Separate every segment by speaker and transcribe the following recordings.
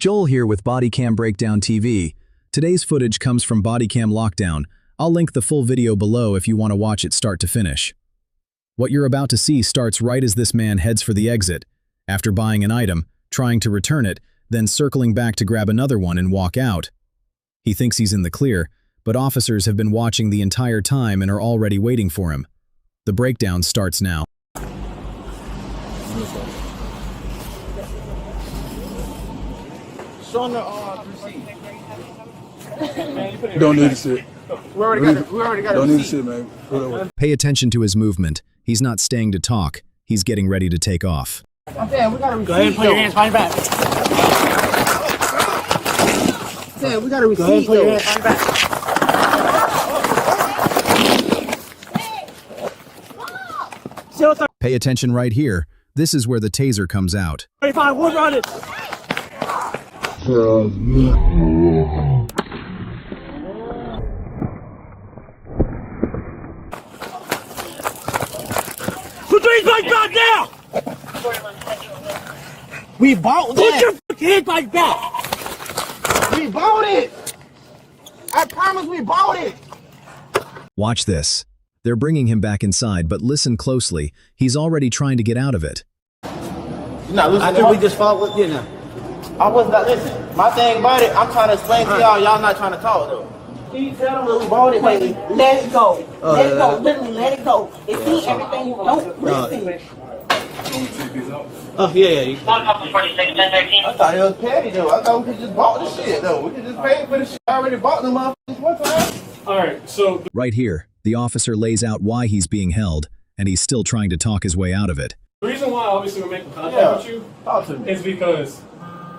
Speaker 1: Joel here with Bodycam Breakdown TV. Today's footage comes from Bodycam Lockdown. I'll link the full video below if you want to watch it start to finish. What you're about to see starts right as this man heads for the exit, after buying an item, trying to return it, then circling back to grab another one and walk out. He thinks he's in the clear, but officers have been watching the entire time and are already waiting for him. The breakdown starts now.
Speaker 2: Show them the receipt.
Speaker 3: Don't need the shit.
Speaker 2: We already got
Speaker 3: Don't
Speaker 2: a
Speaker 3: need the
Speaker 2: receipt.
Speaker 3: shit, man. Whatever.
Speaker 1: Pay attention to his movement. He's not staying to talk. He's getting ready to take off.
Speaker 2: I'm saying we got a receipt.
Speaker 4: Go ahead and put your hands behind your back.
Speaker 2: I'm saying we got a receipt.
Speaker 4: Go ahead and put your hands behind your back.
Speaker 1: Pay attention right here. This is where the taser comes out.
Speaker 4: 35, wood running. Put your hands behind your back now!
Speaker 2: We bought
Speaker 4: Put your
Speaker 2: that.
Speaker 4: fucking hands behind your back!
Speaker 2: We bought it. I promise we bought it.
Speaker 1: Watch this. They're bringing him back inside, but listen closely. He's already trying to get out of it.
Speaker 2: You're not listening.
Speaker 4: After we just fought with you now.
Speaker 2: I was not listening. My thing about it, I'm trying to explain to y'all. Y'all not trying to talk though. Can you tell them that we bought it?
Speaker 5: Wait, let it go. Let it go. Literally, let it go. It's see everything you don't listen.
Speaker 4: Oh, yeah.
Speaker 2: I thought it was petty though. I thought we could just bought the shit though. We could just pay for the shit. I already bought the motherfuckers one time.
Speaker 6: Alright, so
Speaker 1: Right here, the officer lays out why he's being held, and he's still trying to talk his way out of it.
Speaker 6: the reason why obviously we're making contact with you
Speaker 2: Talk to me.
Speaker 6: is because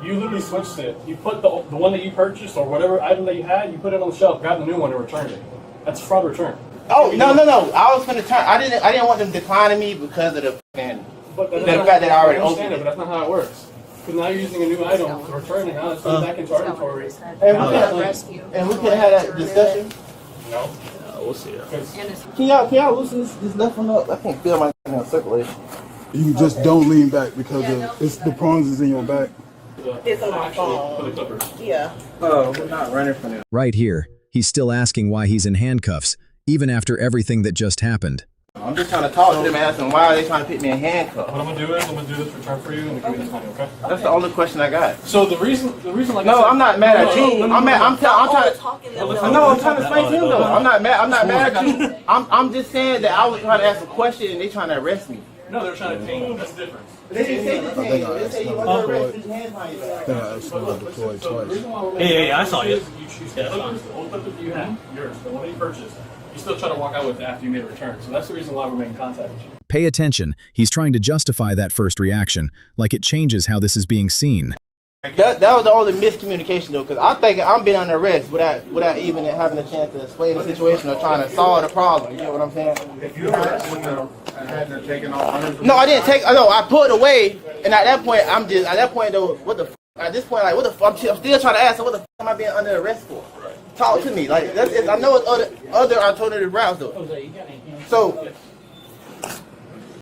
Speaker 6: you literally switched it. You put the one that you purchased or whatever item that you had, you put it on the shelf, grab the new one and return it. That's fraud return.
Speaker 2: Oh no. I was gonna turn. I didn't want them declining me because of the fucking.
Speaker 6: But that's
Speaker 2: The
Speaker 6: not-
Speaker 2: fact that I already
Speaker 6: understand
Speaker 2: opened
Speaker 6: it, but that's not how it works. Because now you're using a new item to return it, now it's going back into our inventory.
Speaker 2: And we could have that discussion.
Speaker 6: No.
Speaker 4: We'll see.
Speaker 2: Can y'all loosen this left one up? I can't feel my circulation.
Speaker 3: You just don't lean back because it's the prongs is in your back.
Speaker 5: It's on my
Speaker 6: For the
Speaker 5: phone.
Speaker 6: clippers.
Speaker 5: Yeah.
Speaker 2: Oh, we're not running from them.
Speaker 1: Right here, he's still asking why he's in handcuffs, even after everything that just happened.
Speaker 2: I'm just trying to talk to them and ask them why are they trying to put me in handcuffs.
Speaker 6: What I'm going to do is I'm going to do this return for you and give you this money, okay?
Speaker 2: That's the only question I got.
Speaker 6: So the reason like I
Speaker 2: No,
Speaker 6: said-
Speaker 2: I'm not mad at you. I'm trying to.
Speaker 5: Talking
Speaker 2: No, I'm trying to explain to him though. I'm not mad at you. I'm just saying that I was trying to ask a question and they trying to arrest me.
Speaker 6: No, they're trying to take you. That's different.
Speaker 2: They didn't say the thing. They say you want to arrest his hands behind your back.
Speaker 3: Then I actually deployed
Speaker 6: So the
Speaker 3: twice.
Speaker 6: reason why we're
Speaker 4: Yeah, I saw you.
Speaker 6: is you choose the clippers, the old clippers that you had, yours, the one that you purchased. You still try to walk out with it after you made a return. So that's the reason why we're making contact with you.
Speaker 1: Pay attention. He's trying to justify that first reaction, like it changes how this is being seen.
Speaker 2: That was the only miscommunication though, because I think I'm being under arrest without even having a chance to explain the situation or trying to solve the problem. You know what I'm saying?
Speaker 7: If you hadn't taken off hundreds of
Speaker 2: No, I didn't take. No, I pulled away, and at that point, I'm just. At that point though, what the? At this point, like, what the? I'm still trying to ask. So what the am I being under arrest for? Talk to me. Like, that's it. I know it's other alternative routes though. So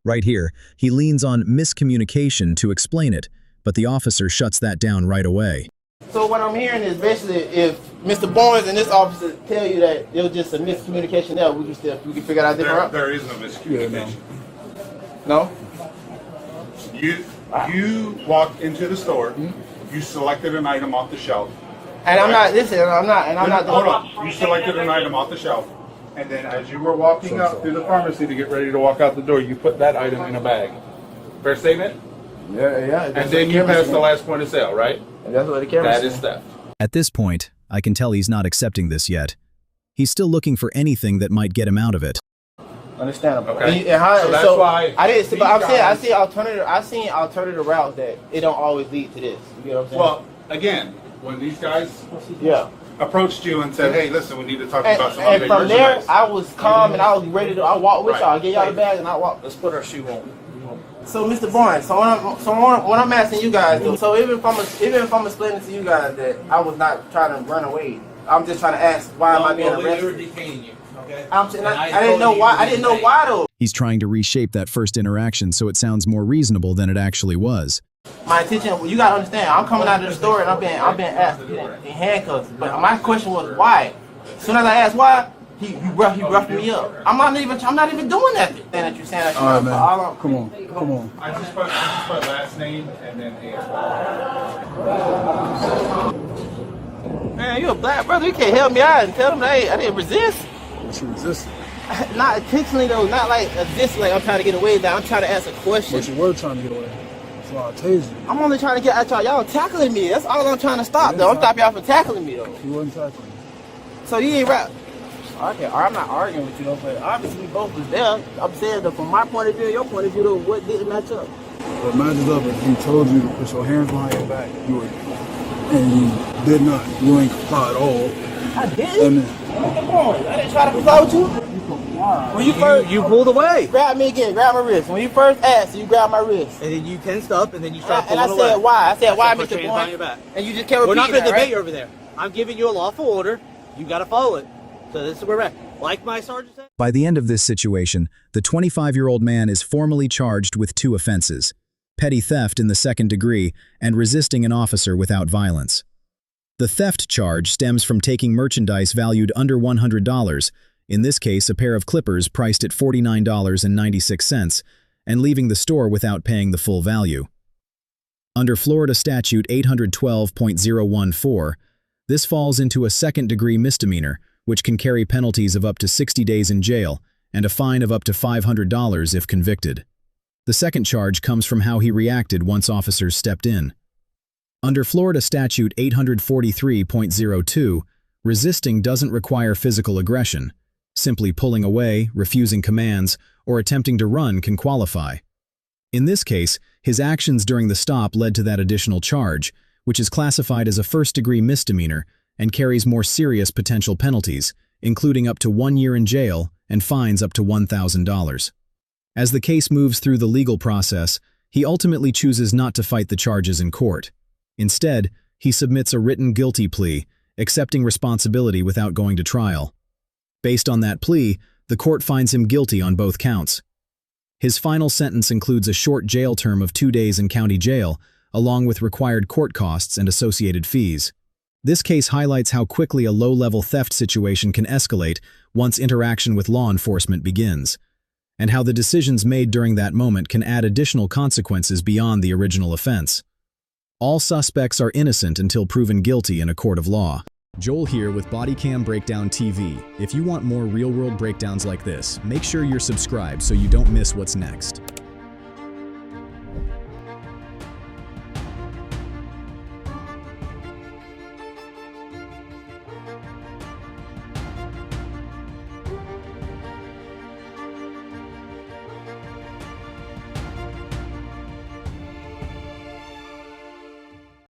Speaker 1: Right here, he leans on miscommunication to explain it, but the officer shuts that down right away.
Speaker 2: So what I'm hearing is basically if Mr. Barnes and this officer tell you that it was just a miscommunication there, we can figure out a different route.
Speaker 7: There is no miscommunication.
Speaker 2: No?
Speaker 7: You walked into the store, you selected an item off the shelf.
Speaker 2: And I'm not the
Speaker 7: Hold on. You selected an item off the shelf. And then as you were walking up through the pharmacy to get ready to walk out the door, you put that item in a bag. Fair statement?
Speaker 2: Yeah.
Speaker 7: And then you passed the last point of sale, right?
Speaker 2: And that's what the camera
Speaker 7: That is theft.
Speaker 1: At this point, I can tell he's not accepting this yet. He's still looking for anything that might get him out of it.
Speaker 2: Understandable.
Speaker 7: Okay.
Speaker 2: And how,
Speaker 7: So that's why
Speaker 2: I didn't. But I'm
Speaker 7: these
Speaker 2: saying I
Speaker 7: guys-
Speaker 2: see alternative. I seen alternative routes that it don't always lead to this. You get what I'm saying?
Speaker 7: Well, again, when these guys
Speaker 2: yeah.
Speaker 7: approached you and said, hey, listen, we need to talk
Speaker 2: And,
Speaker 7: about some
Speaker 2: and
Speaker 7: other
Speaker 2: from there,
Speaker 7: merchandise.
Speaker 2: I was calm and I was ready to. I walked with
Speaker 7: Right.
Speaker 2: y'all. I gave y'all the bag and I walked.
Speaker 4: Let's put our shoe on.
Speaker 2: So, Mr. Barnes, what I'm asking you guys, though, so even if I'm explaining to you guys that I was not trying to run away, I'm just trying to ask why am I being arrested?
Speaker 4: detaining you, okay?
Speaker 2: I didn't know why. I didn't know why though.
Speaker 1: He's trying to reshape that first interaction so it sounds more reasonable than it actually was.
Speaker 2: My intention, you gotta understand, I'm coming out of the store and I'm being asked in handcuffs. But my question was why? As soon as I asked why, he roughed me up. I'm not even doing that thing that you're saying.
Speaker 3: All right, man. Come on.
Speaker 7: I just put last name and then hand.
Speaker 2: Man, you a black brother. You can't help me out and tell them, hey, I didn't resist.
Speaker 3: What you resisting?
Speaker 2: Not intentionally though, not like this, like I'm trying to get away with that. I'm trying to ask a question.
Speaker 3: But you were trying to get away. So I tased you.
Speaker 2: I'm only trying to get at y'all. Y'all tackling me. That's all I'm trying to stop though. I'm stopping y'all from tackling me though.
Speaker 3: You wasn't tackling me.
Speaker 2: So you ain't rap. Okay, I'm not arguing with you though, but obviously we both was there. I'm saying that from my point of view and your point of view though, what didn't match up?
Speaker 3: What matches up is he told you to put your hands behind your back. And you did not. You ain't comply at all.
Speaker 2: I didn't. Come on, I didn't try to comply with you. When you first,
Speaker 4: You pulled away.
Speaker 2: grab me again, grab my wrist. When you first asked, you grabbed my wrist.
Speaker 4: And then you tensed up, and then you started
Speaker 2: And
Speaker 4: pulling
Speaker 2: I
Speaker 4: away.
Speaker 2: said why? I said why,
Speaker 4: Put your
Speaker 2: Mr.
Speaker 4: hands behind your
Speaker 2: Boy?
Speaker 4: back.
Speaker 2: And you just kept
Speaker 4: We're not
Speaker 2: repeating
Speaker 4: going to
Speaker 2: that,
Speaker 4: debate
Speaker 2: right?
Speaker 4: over there. I'm giving you a lawful order. You got to follow it. So this is where we're at. Like my sergeant said.
Speaker 1: By the end of this situation, the 25-year-old man is formally charged with 2 offenses: petty theft in the 2nd degree and resisting an officer without violence. The theft charge stems from taking merchandise valued under $100, in this case a pair of clippers priced at $49.96, and leaving the store without paying the full value. Under Florida Statute 812.014, this falls into a 2nd-degree misdemeanor, which can carry penalties of up to 60 days in jail and a fine of up to $500 if convicted. The second charge comes from how he reacted once officers stepped in. Under Florida Statute 843.02, resisting doesn't require physical aggression. Simply pulling away, refusing commands, or attempting to run can qualify. In this case, his actions during the stop led to that additional charge, which is classified as a first-degree misdemeanor and carries more serious potential penalties, including up to 1 year in jail and fines up to $1,000. As the case moves through the legal process, he ultimately chooses not to fight the charges in court. Instead, he submits a written guilty plea, accepting responsibility without going to trial. Based on that plea, the court finds him guilty on both counts. His final sentence includes a short jail term of 2 days in county jail, along with required court costs and associated fees. This case highlights how quickly a low-level theft situation can escalate once interaction with law enforcement begins, and how the decisions made during that moment can add additional consequences beyond the original offense. All suspects are innocent until proven guilty in a court of law. Joel here with Bodycam Breakdown TV. If you want more real-world breakdowns like this, make sure you're subscribed so you don't miss what's next.